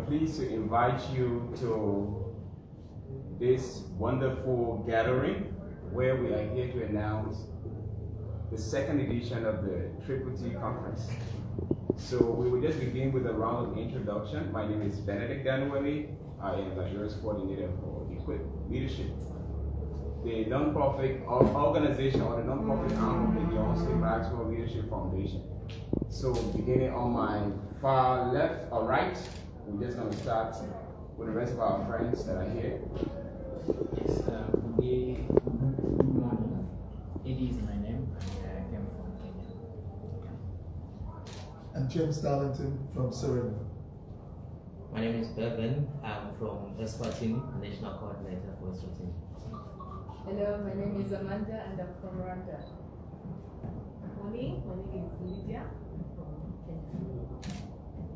pleased to invite you to this wonderful gathering where we are here to announce the second edition of the Triple T Conference. So we will just begin with a round of introduction. My name is Benedict Danueli. I am the Nigeria's coordinator for Equip-Leadership, the non-profit organization or the non-profit arm of the Maxwell Leadership Foundation. So beginning on my far left or right, we're just going to start with the rest of our friends that are here. Yes, good morning. Eddie is my name, and I came from Kenya. I'm James Darlington from Suriname. My name is Bevan. I'm from Eswatini, National Coordinator for Eswatini. Hello, my name is Amanda and I'm from Rwanda. Morning, my name is Lydia from Kenya.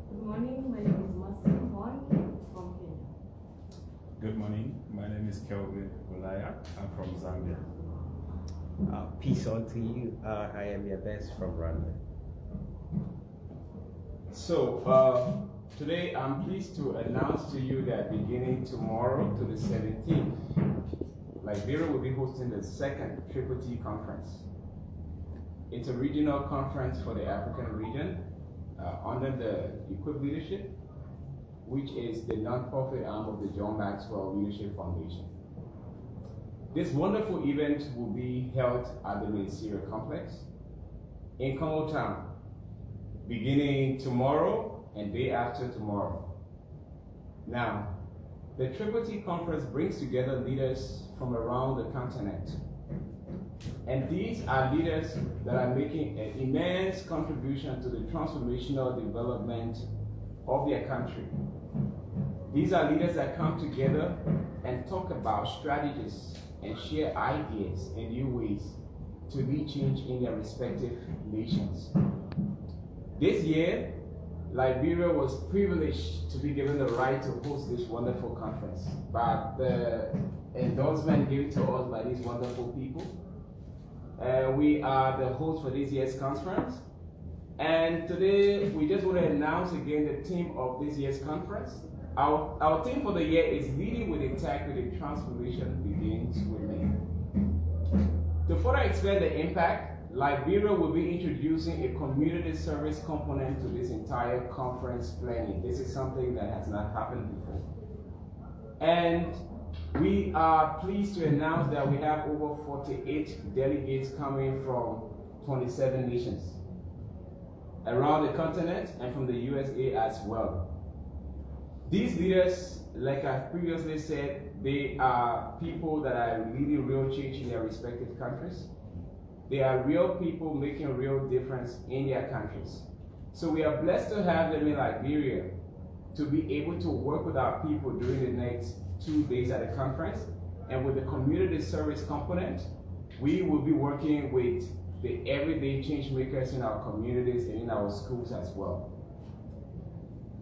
Good morning, my name is Mercy Horn from Kenya. Good morning, my name is Kelvin Olaya. I'm from Zambia. Peace unto you. I am your best from Rwanda. So today I'm pleased to announce to you that beginning tomorrow to the 17th, Liberia will be hosting the second Triple T Conference. It's a regional conference for the African region under the Equip-Leadership, which is the non-profit arm of the John Maxwell Leadership Foundation. This wonderful event will be held at the Ministerial Complex in Congo Town, beginning tomorrow and day after tomorrow. Now, the Triple T Conference brings together leaders from around the continent. And these are leaders that are making an immense contribution to the transformational development of their country. These are leaders that come together and talk about strategies and share ideas and new ways to lead change in their respective nations. This year, Liberia was privileged to be given the right to host this wonderful conference, but the endorsement given to us by these wonderful people. We are the host for this year's conference, and today we just want to announce again the theme of this year's conference. Our theme for the year is Leading with Integrity, Transformation Begins with Me. To further expand the impact, Liberia will be introducing a community service component to this entire conference planning. This is something that has not happened before. And we are pleased to announce that we have over 48 delegates coming from 27 nations around the continent and from the USA as well. These leaders, like I previously said, they are people that are leading real change in their respective countries. They are real people making a real difference in their countries. So we are blessed to have them in Liberia to be able to work with our people during the next 2 days at the conference. And with the community service component, we will be working with the everyday change makers in our communities and in our schools as well.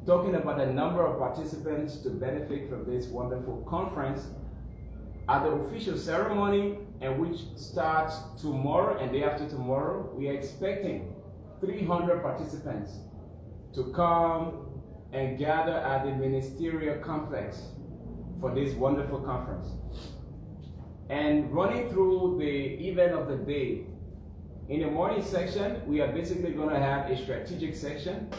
Talking about the number of participants to benefit from this wonderful conference, at the official ceremony, and which starts tomorrow and day after tomorrow, we are expecting 300 participants to come and gather at the Ministerial Complex for this wonderful conference. And running through the event of the day, in the morning section, we are basically going to have a strategic section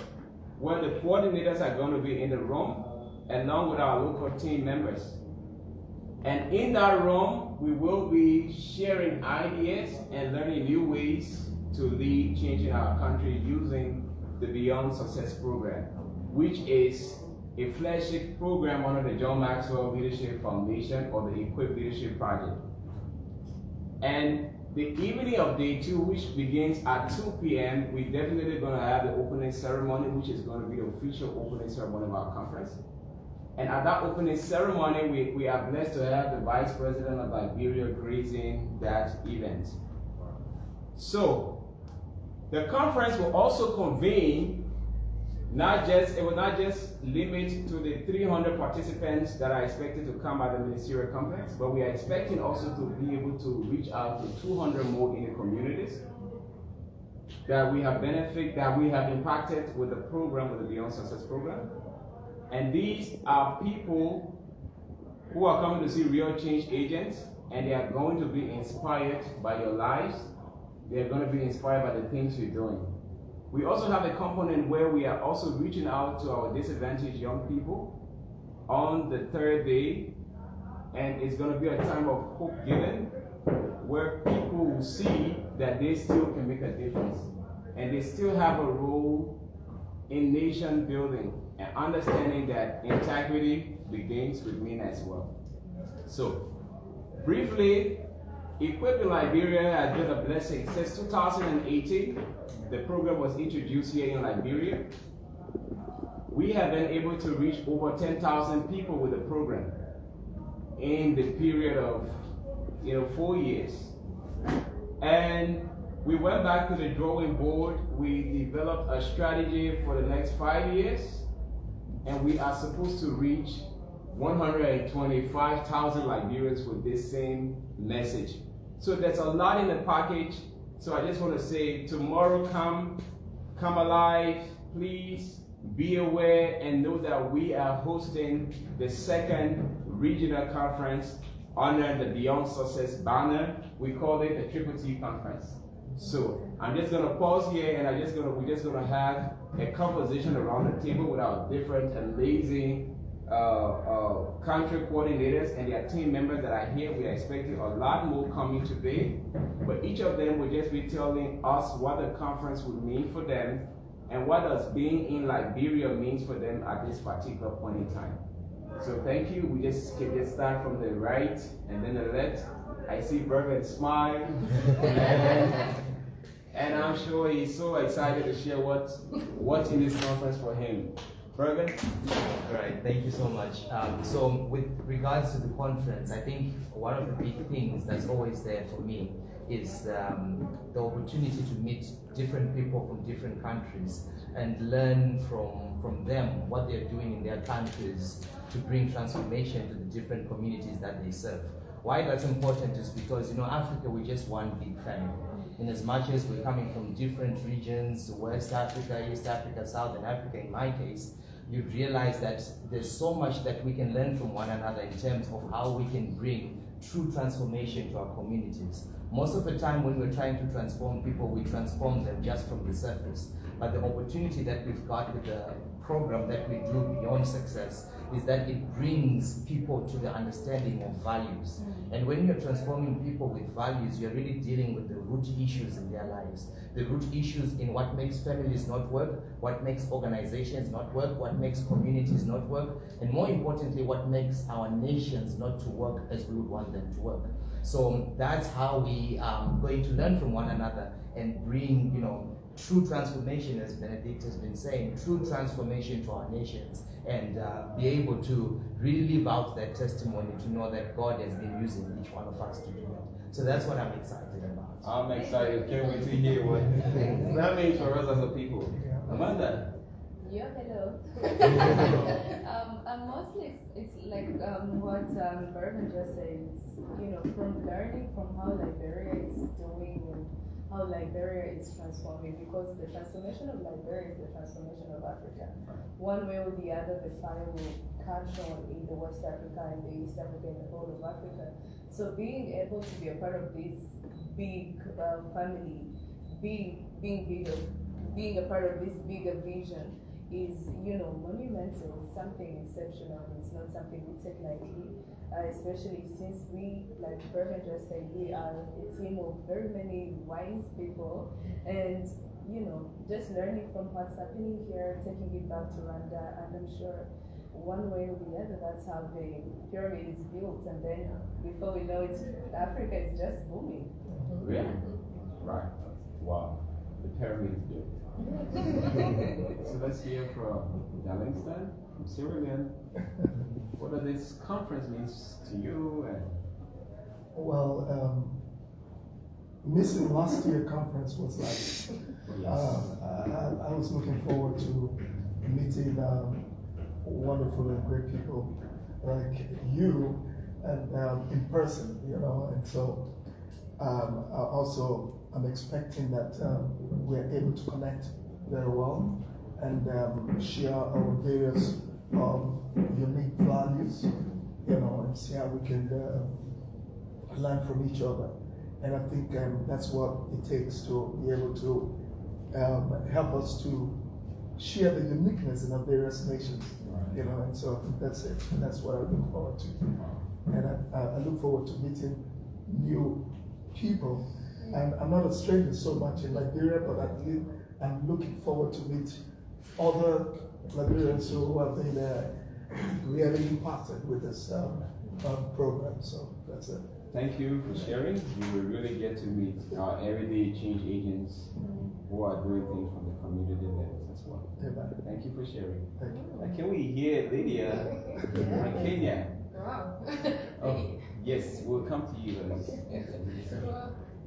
where the coordinators are going to be in the room along with our local team members. And in that room, we will be sharing ideas and learning new ways to lead change in our country using the Beyond Success program, which is a flagship program under the John Maxwell Leadership Foundation or the Equip-Leadership Project. And the evening of day 2, which begins at 2 p.m., we're definitely going to have the opening ceremony, which is going to be the official opening ceremony of our conference. And at that opening ceremony, we are blessed to have the Vice President of Liberia gracing that event. So, the conference will also convene, it will not just limit to the 300 participants that are expected to come at the Ministerial Complex, but we are expecting also to be able to reach out to 200 more in the communities that we have impacted with the program, with the Beyond Success program. And these are people who are coming to see real change agents, and they are going to be inspired by your lives. They are going to be inspired by the things you're doing. We also have a component where we are also reaching out to our disadvantaged young people on the third day, and it's going to be a time of hope giving, where people will see that they still can make a difference, and they still have a role in nation building, and understanding that integrity begins with me as well. So, briefly, Equip-Liberia has been a blessing. Since 2018, the program was introduced here in Liberia. We have been able to reach over 10,000 people with the program in the period of 4 years. And we went back to the drawing board. We developed a strategy for the next 5 years, and we are supposed to reach 125,000 Liberians with this same message. So there's a lot in the package. So I just want to say, tomorrow come alive, please be aware and know that we are hosting the second regional conference under the Beyond Success banner. We call it the Triple T Conference. So I'm just going to pause here, and we're just going to have a conversation around the table with our different amazing country coordinators and their team members that are here. We are expecting a lot more coming today, but each of them will just be telling us what the conference would mean for them and what does being in Liberia means for them at this particular point in time. So thank you. We just can get started from the right and then the left. I see Bergen smile, and I'm sure he's so excited to share what's in this conference for him. Bergen? All right, thank you so much. So with regards to the conference, I think one of the big things that's always there for me is the opportunity to meet different people from different countries and learn from them what they're doing in their countries to bring transformation to the different communities that they serve. Why that's important is because, Africa, we're just one big family. In as much as we're coming from different regions, West Africa, East Africa, Southern Africa, in my case, you realize that there's so much that we can learn from one another in terms of how we can bring true transformation to our communities. Most of the time when we're trying to transform people, we transform them just from the surface. But the opportunity that we've got with the program that we do Beyond Success is that it brings people to the understanding of values. And when you're transforming people with values, you're really dealing with the root issues in their lives. The root issues in what makes families not work, what makes organizations not work, what makes communities not work, and more importantly, what makes our nations not to work as we would want them to work. So that's how we are going to learn from one another and bring, true transformation, as Benedict has been saying, true transformation to our nations, and be able to really live out that testimony to know that God has been using each one of us to do that. So that's what I'm excited about. I'm excited. Can't wait to hear what that means for us as a people. Amanda? Yeah, hello. Mostly it's like what Bergen just said. It's, from learning from how Liberia is doing and how Liberia is transforming, because the transformation of Liberia is the transformation of Africa. One way or the other, the fire will catch on in the West Africa and the East Africa and the whole of Africa. So being able to be a part of this big family, being a part of this bigger vision is, monumental, something exceptional. It's not something we take lightly, especially since we, like Bergen just said, we are a team of very many wise people, and just learning from what's happening here, taking it back to Rwanda, and I'm sure one way or the other, that's how the pyramid is built, and then before we know it, Africa is just booming. Really? Right. Wow. The pyramid is built. So let's hear from Darlingston, from Sierra Leone. What does this conference means to you? Well, missing last year's conference was like, I was looking forward to meeting wonderful and great people like you and in person, and so I'm expecting that we're able to connect very well and share our various unique values, and see how we can learn from each other. And I think that's what it takes to be able to help us to share the uniqueness in our various nations, and so I think that's it. And that's what I look forward to. And I look forward to meeting new people. And I'm not a stranger so much in Liberia, but I'm looking forward to meet other Liberians who have been really impacted with this program. So that's it. Thank you for sharing. You will really get to meet our everyday change agents who are doing things from the community levels as well. Thank you for sharing. Thank you. Can we hear Lydia from Kenya? Wow. Oh, yes, we'll come to you. Well,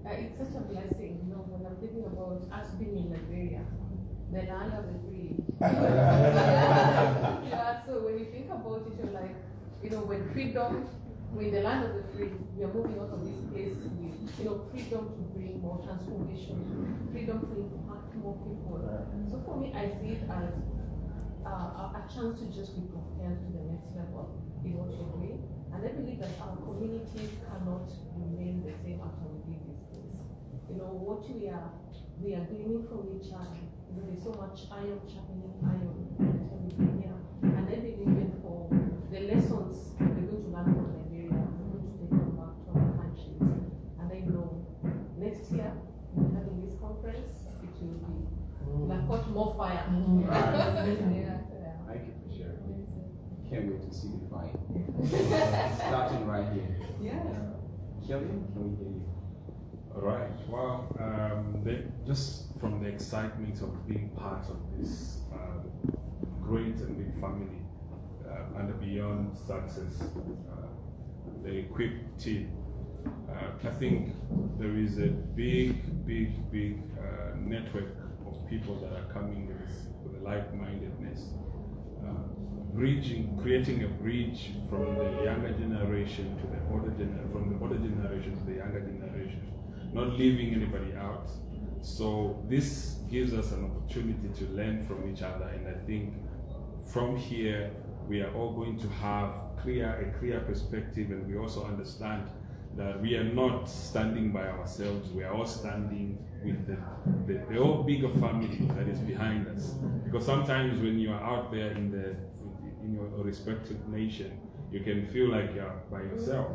it's such a blessing, when I'm thinking about us being in Liberia, the land of the free. So when you think about it, you're like, when freedom, when the land of the free, we are moving out of this place with, freedom to bring more transformation, freedom to impact more people. So for me, I see it as a chance to just be propelled to the next level in what you're doing. And I believe that our communities cannot remain the same after we leave this place. What we are gleaning from each other. There's so much iron sharpening iron here. And I believe that for the lessons we're going to learn from Liberia, we're going to take them back to our countries. And I know next year, when we're having this conference, it will be like got more fire. Thank you for sharing. Can't wait to see the fight. Starting right here. Yeah. Kelly, can we hear you? All right. Well, just from the excitement of being part of this great and big family and beyond success, the Equip team, I think there is a big network of people that are coming with a like-mindedness. Creating a bridge from the younger generation to the older generation, from the older generation to the younger generation, not leaving anybody out. So this gives us an opportunity to learn from each other, and I think from here we are all going to have a clear perspective, and we also understand that we are not standing by ourselves. We are all standing with the whole bigger family that is behind us. Because sometimes when you are out there in your respective nation, you can feel like you're by yourself.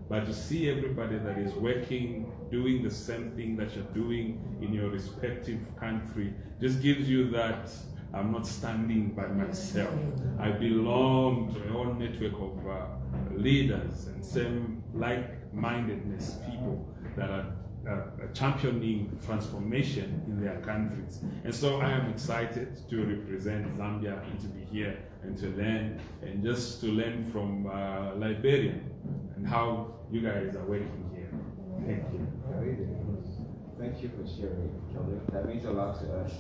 But to see everybody that is working, doing the same thing that you're doing in your respective country, just gives you that I'm not standing by myself. I belong to a whole network of leaders and same like-mindedness people that are championing transformation in their countries. And so I am excited to represent Zambia and to be here and to learn, and just to learn from Liberia and how you guys are working here. Thank you. Thank you for sharing, Kelly. That means a lot to us.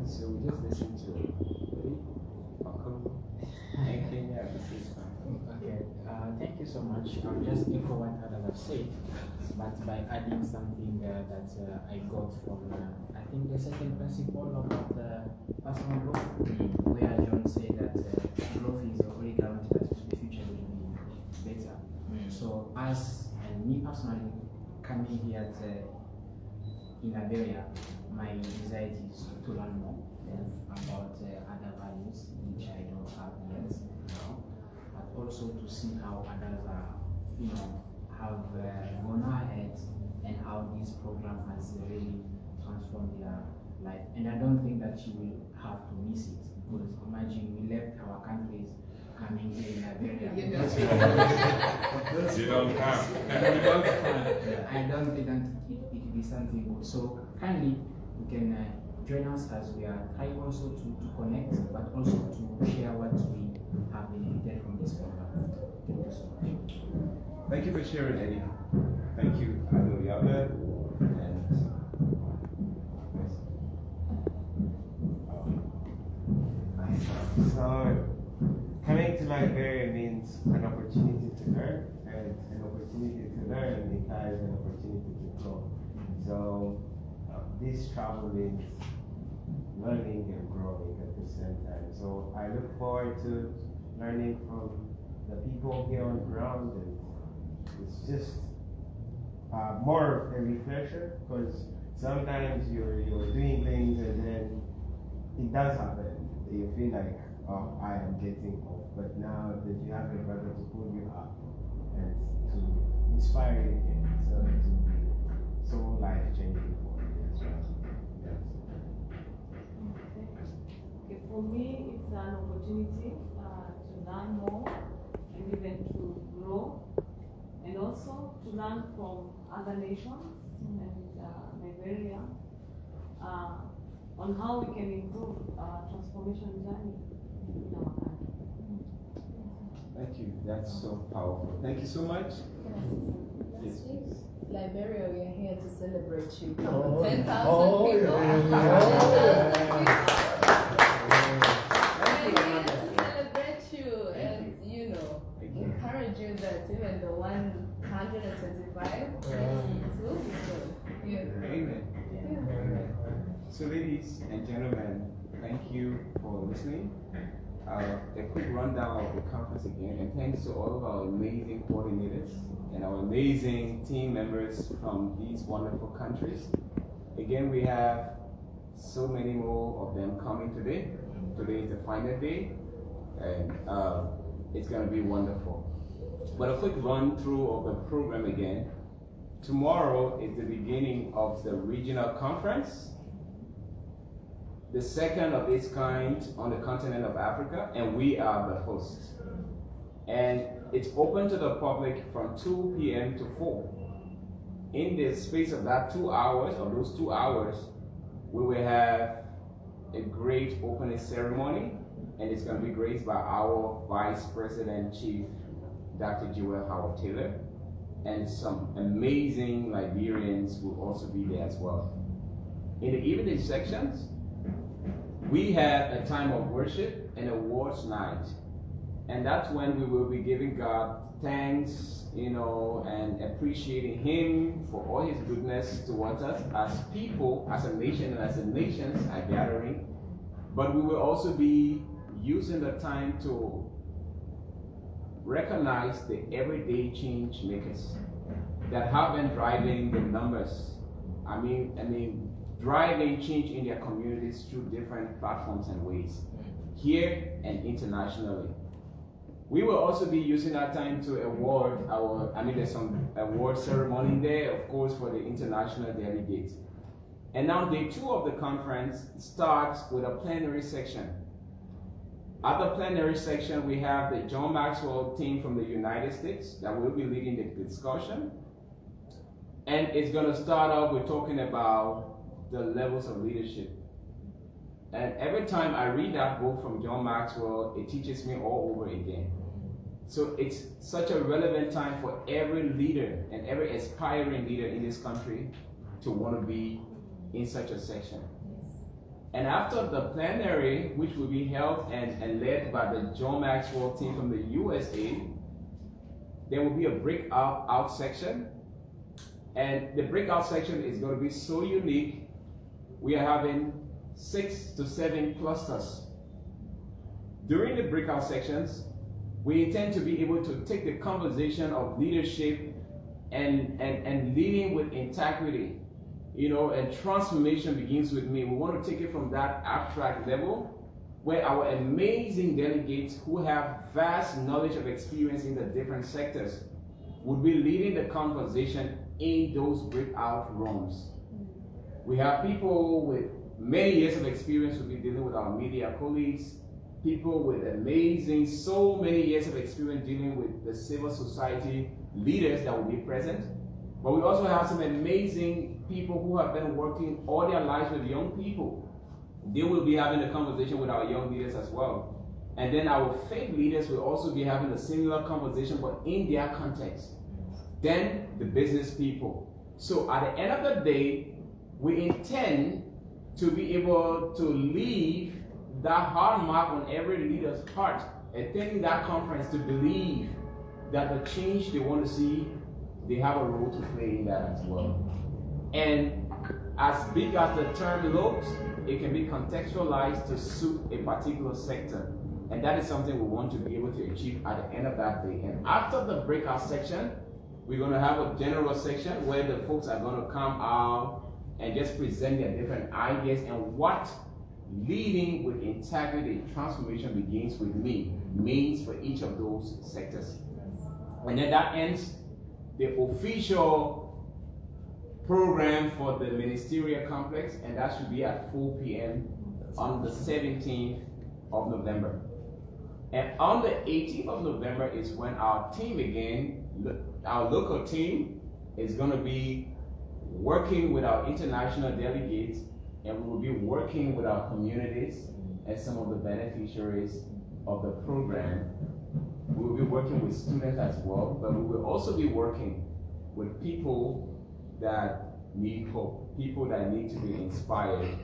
So we just listen to Uncle and Kenya at the same time. Okay, thank you so much. I'll just echo what others have said, but by adding something that I got from, I think the second principle about personal growth, where John said that growth is the only guarantee that the future will be better. So us, and me personally, coming here in Liberia, my desire is to learn more about other values which I don't have yet now, but also to see how others are, have gone ahead and how this program has really transformed their life. And I don't think that you will have to miss it, because imagine we left our countries coming here in Liberia. You don't have. I don't think that it will be something good. So kindly, you can join us as we are trying also to connect, but also to share what we have benefited from this program. Thank you so much. Thank you for sharing, Eddie. Thank you, Ado Yabe. And So, coming to Liberia means an opportunity to learn, and an opportunity to learn implies an opportunity to grow. So, this travel means learning and growing at the same time. So I look forward to learning from the people here on the ground, and it's just more of a refresher, because sometimes you're doing things and then it does happen. You feel like, oh, I am getting off. But now that you have a brother to pull you up and to inspire you again, so it will be so life changing for you as well. Okay, for me, it's an opportunity to learn more and even to grow, and also to learn from other nations and Liberia on how we can improve our transformation journey in our country. Thank you. That's so powerful. Thank you so much. Yes, please. Liberia, we are here to celebrate you. Oh, 10,000 oh, people. yeah. 10,000 people. We're here to celebrate you and, encourage you that even the 125 it will be so. Yeah. Amen. So, ladies and gentlemen, thank you for listening. A quick rundown of the conference again, and thanks to all of our amazing coordinators and our amazing team members from these wonderful countries. Again, we have so many more of them coming today. Today is the final day, and it's going to be wonderful. But a quick run through of the program again. Tomorrow is the beginning of the regional conference, the second of its kind on the continent of Africa, and we are the host. And it's open to the public from 2 p.m. to 4. In the space of that 2 hours, or those 2 hours, we will have a great opening ceremony, and it's going to be graced by our Vice President Chief, Dr. Joel Howard Taylor, and some amazing Liberians will also be there as well. In the evening sections, we have a time of worship and awards night. And that's when we will be giving God thanks, and appreciating Him for all His goodness towards us as people, as a nation, and as the nations are gathering. But we will also be using the time to recognize the everyday change makers that have been driving the numbers. I mean, driving change in their communities through different platforms and ways, here and internationally. We will also be using that time to award there's some award ceremony there, of course, for the international delegates. And now day 2 of the conference starts with a plenary section. At the plenary section, we have the John Maxwell team from the United States that will be leading the discussion. And it's going to start off with talking about the levels of leadership. And every time I read that book from John Maxwell, it teaches me all over again. So it's such a relevant time for every leader and every aspiring leader in this country to want to be in such a section. And after the plenary, which will be held and led by the John Maxwell team from the USA, there will be a breakout section. And the breakout section is going to be so unique. We are having 6 to 7 clusters. During the breakout sections, we intend to be able to take the conversation of leadership and leading with integrity, and transformation begins with me. We want to take it from that abstract level where our amazing delegates who have vast knowledge of experience in the different sectors would be leading the conversation in those breakout rooms. We have people with many years of experience who will be dealing with our media colleagues, people with so many years of experience dealing with the civil society leaders that will be present. But we also have some amazing people who have been working all their lives with young people. They will be having a conversation with our young leaders as well. And then our faith leaders will also be having a similar conversation, but in their context. Then the business people. So at the end of the day, we intend to be able to leave that hard mark on every leader's heart, attending that conference to believe that the change they want to see, they have a role to play in that as well. And as big as the term looks, it can be contextualized to suit a particular sector. And that is something we want to be able to achieve at the end of that day. And after the breakout section, we're going to have a general section where the folks are going to come out and just present their different ideas and what leading with integrity, transformation begins with me, means for each of those sectors. And then that ends the official program for the ministerial complex, and that should be at 4 p.m. on the 17th of November. And on the 18th of November is when our team again, our local team, is going to be working with our international delegates, and we will be working with our communities and some of the beneficiaries of the program. We will be working with students as well, but we will also be working with people that need hope, people that need to be inspired,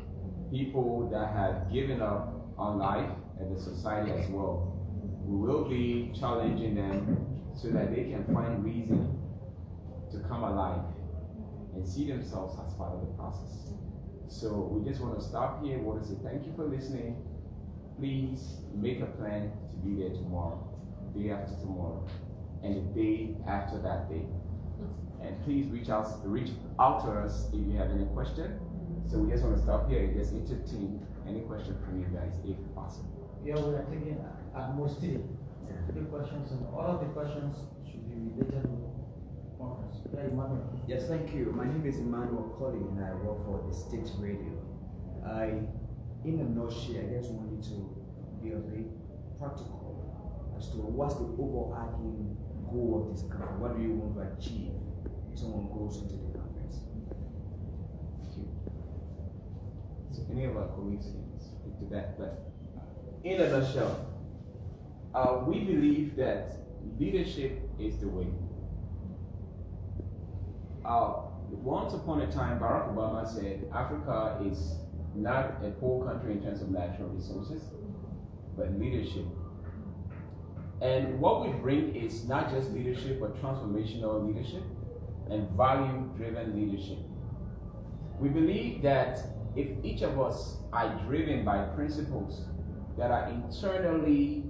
people that have given up on life and the society as well. We will be challenging them so that they can find reason to come alive and see themselves as part of the process. So we just want to stop here. We want to say thank you for listening. Please make a plan to be there tomorrow, the day after tomorrow, and the day after that day. And please reach out to us if you have any question. So we just want to stop here and just entertain any question from you guys if possible. Yeah, we are taking at most three questions, and all of the questions should be related to the conference. Yeah, Emmanuel. Yes, thank you. My name is Emmanuel Colley and I work for the State Radio. In a nutshell, I just want you to be a bit practical as to what's the overarching goal of this conference. What do you want to achieve if someone goes into the conference? Thank you. So any of our colleagues can speak to that, but in a nutshell, we believe that leadership is the way. Once upon a time, Barack Obama said Africa is not a poor country in terms of natural resources, but leadership. And what we bring is not just leadership, but transformational leadership and value-driven leadership. We believe that if each of us are driven by principles that are internally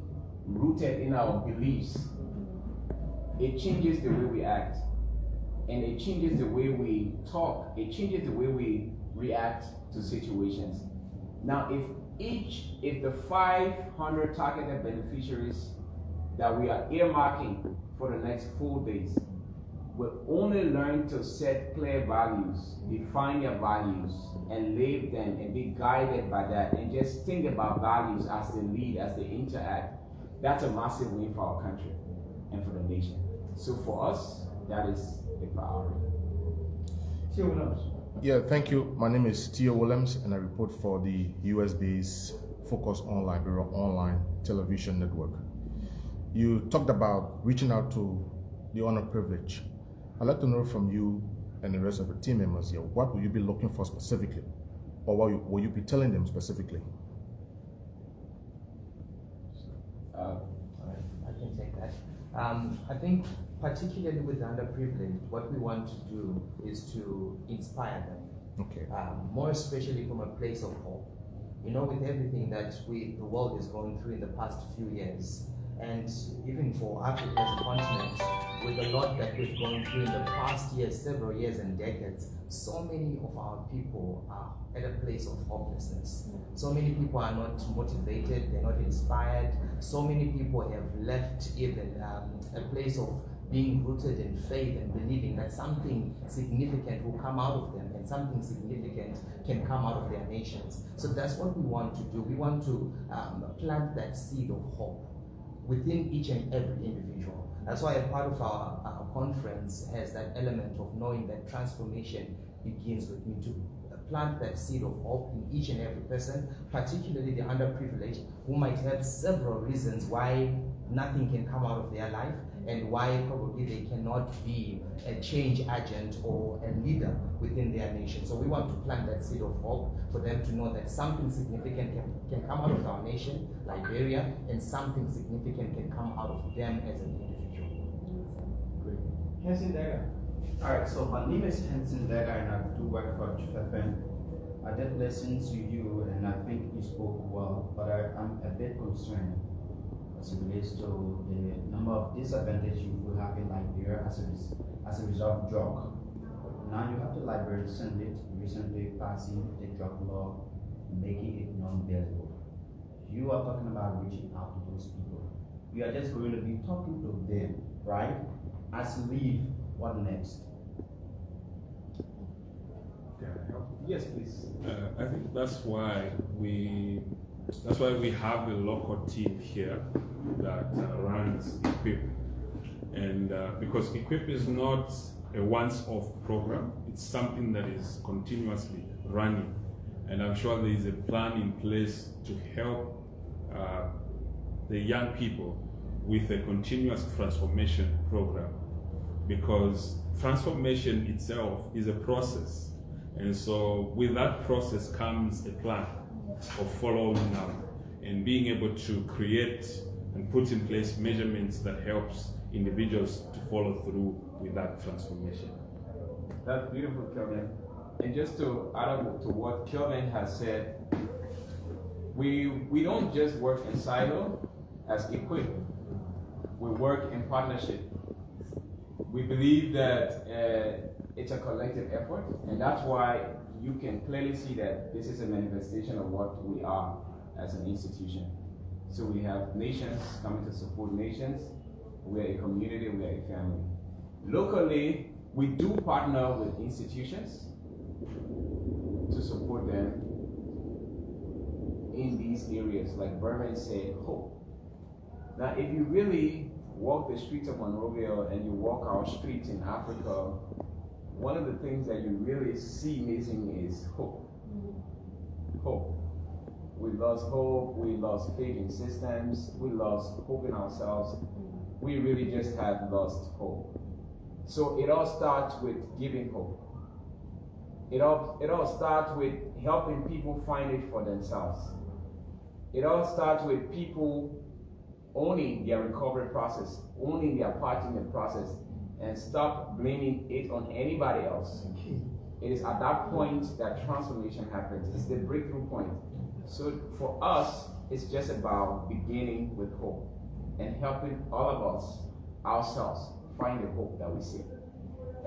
rooted in our beliefs, it changes the way we act, and it changes the way we talk, it changes the way we react to situations. Now, if the 500 targeted beneficiaries that we are earmarking for the next 4 days will only learn to set clear values, define their values, and live them and be guided by that, and just think about values as they lead, as they interact, that's a massive win for our country and for the nation. So for us, that is the priority. Yeah, thank you. My name is Theo Williams, and I report for the US-based Focus on Liberia online television network. You talked about reaching out to the underprivileged. I'd like to know from you and the rest of the team members here, what will you be looking for specifically? Or what will you be telling them specifically? I can take that. I think particularly with the underprivileged, what we want to do is to inspire them. Okay. More especially from a place of hope. You know, with everything that the world is going through in the past few years, and even for Africa as a continent, with a lot that we've gone through in the past years, several years and decades, so many of our people are at a place of hopelessness. So many people are not motivated, they're not inspired. So many people have left even a place of being rooted in faith and believing that something significant will come out of them and something significant can come out of their nations. So that's what we want to do. We want to plant that seed of hope within each and every individual. That's why a part of our conference has that element of knowing that transformation begins with me, to plant that seed of hope in each and every person, particularly the underprivileged, who might have several reasons why nothing can come out of their life and why probably they cannot be a change agent or a leader within their nation. So we want to plant that seed of hope for them to know that something significant can come out of our nation, Liberia, and something significant can come out of them as an individual. Great. Alright, so my name is Henson Vega and I do work for Truth FM. I did listen to you and I think you spoke well, but I'm a bit concerned as it relates to the number of disadvantages you will have in Liberia as a result of drug. Now you have the Liberian Senate recently passing the drug law, making it non-bailable. You are talking about reaching out to those people. We are just going to be talking to them, right? As you leave, what next? Can I help? Yes, please. I think that's why we have a local team here that runs Equip, and because Equip is not a once-off program, it's something that is continuously running, and I'm sure there is a plan in place to help the young people with a continuous transformation program, because transformation itself is a process, and so with that process comes a plan of following up and being able to create and put in place measurements that helps individuals to follow through with that transformation. That's beautiful, Kelvin. And just to add on to what Kelvin has said, we don't just work in silo as Equip. We work in partnership. We believe that it's a collective effort, and that's why you can clearly see that this is a manifestation of what we are as an institution. So we have nations coming to support nations. We are a community, we are a family. Locally, we do partner with institutions to support them in these areas, like Berman said, hope. Now, if you really walk the streets of Monrovia and you walk our streets in Africa, one of the things that you really see missing is hope. Hope. We lost hope, we lost faith in systems, we lost hope in ourselves. We really just have lost hope. So it all starts with giving hope. It all starts with helping people find it for themselves. It all starts with people owning their recovery process, owning their part in the process, and stop blaming it on anybody else. It is at that point that transformation happens. It's the breakthrough point. So for us, it's just about beginning with hope and helping all of us, ourselves, find the hope that we see.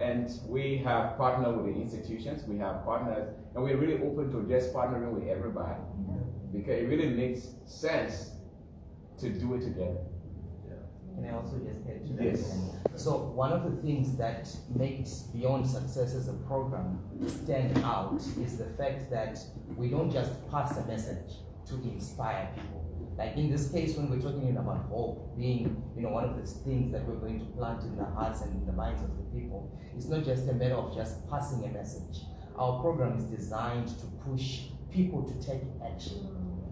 And we have partnered with the institutions, we have partners, and we're really open to just partnering with everybody, because it really makes sense to do it together. Can I also just add to that? Yes. So one of the things that makes Beyond Success as a program stand out is the fact that we don't just pass a message to inspire people. Like in this case, when we're talking about hope being, one of the things that we're going to plant in the hearts and in the minds of the people, it's not just a matter of just passing a message. Our program is designed to push people to take action.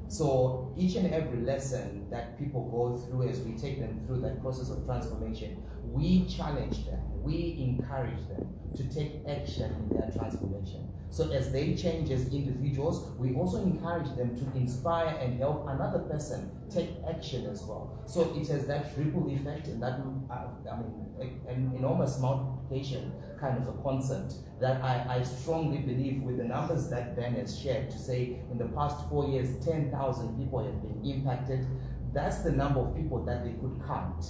So each and every lesson that people go through as we take them through that process of transformation, we challenge them, we encourage them to take action in their transformation. So as they change as individuals, we also encourage them to inspire and help another person take action as well. So it has that ripple effect and that, an enormous multiplication kind of a concept that I strongly believe, with the numbers that Ben has shared, to say in the past 4 years, 10,000 people have been impacted. That's the number of people that they could count.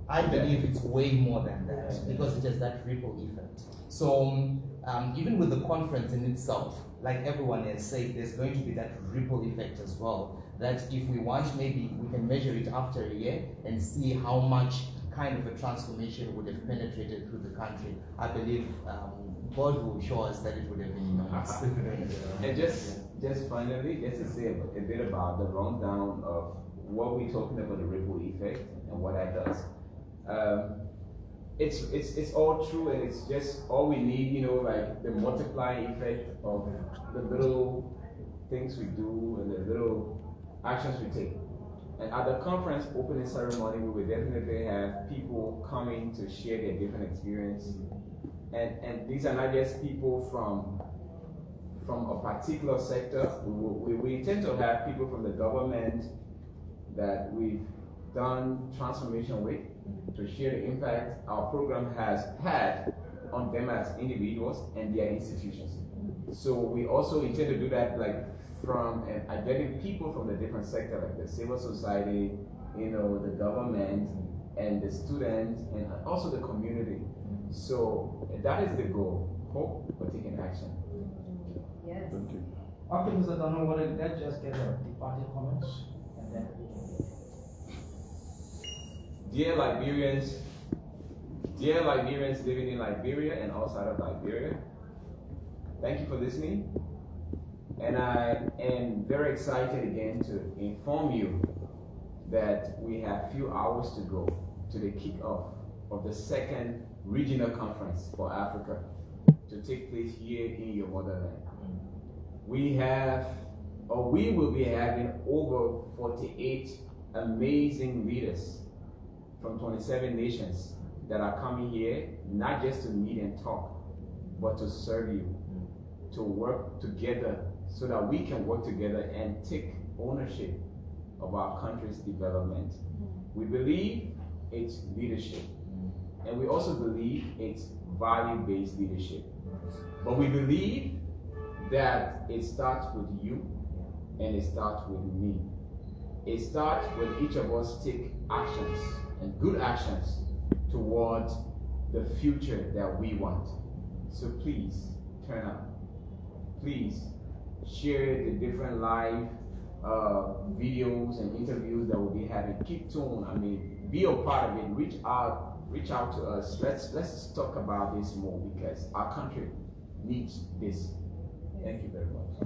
I believe it's way more than that, because it has that ripple effect. So even with the conference in itself, like everyone has said, there's going to be that ripple effect as well, that if we want, maybe we can measure it after a year and see how much kind of a transformation would have penetrated through the country. I believe God will show us that it would have been enormous. And just finally, just to say a bit about the rundown of what we're talking about, the ripple effect and what that does. It's all true, and it's just all we need, like the multiplying effect of the little things we do and the little actions we take. And at the conference opening ceremony, we will definitely have people coming to share their different experience. And these are not just people from a particular sector. We intend to have people from the government that we've done transformation with to share the impact our program has had on them as individuals and their institutions. So we also intend to do that, like from getting people from the different sectors, like the civil society, the government, and the students, and also the community. So that is the goal. Hope for taking action. Yes. Thank you. Okay, Mr. Donald, let's just get the party comments and then we can go. Dear Liberians living in Liberia and outside of Liberia, thank you for listening. And I am very excited again to inform you that we have few hours to go to the kickoff of the second regional conference for Africa to take place here in your motherland. We will be having over 48 amazing leaders from 27 nations that are coming here, not just to meet and talk, but to serve you, to work together so that we can work together and take ownership of our country's development. We believe it's leadership, and we also believe it's value-based leadership. But we believe that it starts with you and it starts with me. It starts when each of us take actions, and good actions, towards the future that we want. So please turn up. Please share the different live videos and interviews that we'll be having. Keep tuned. I mean, be a part of it. Reach out to us. Let's talk about this more, because our country needs this. Thank you very much.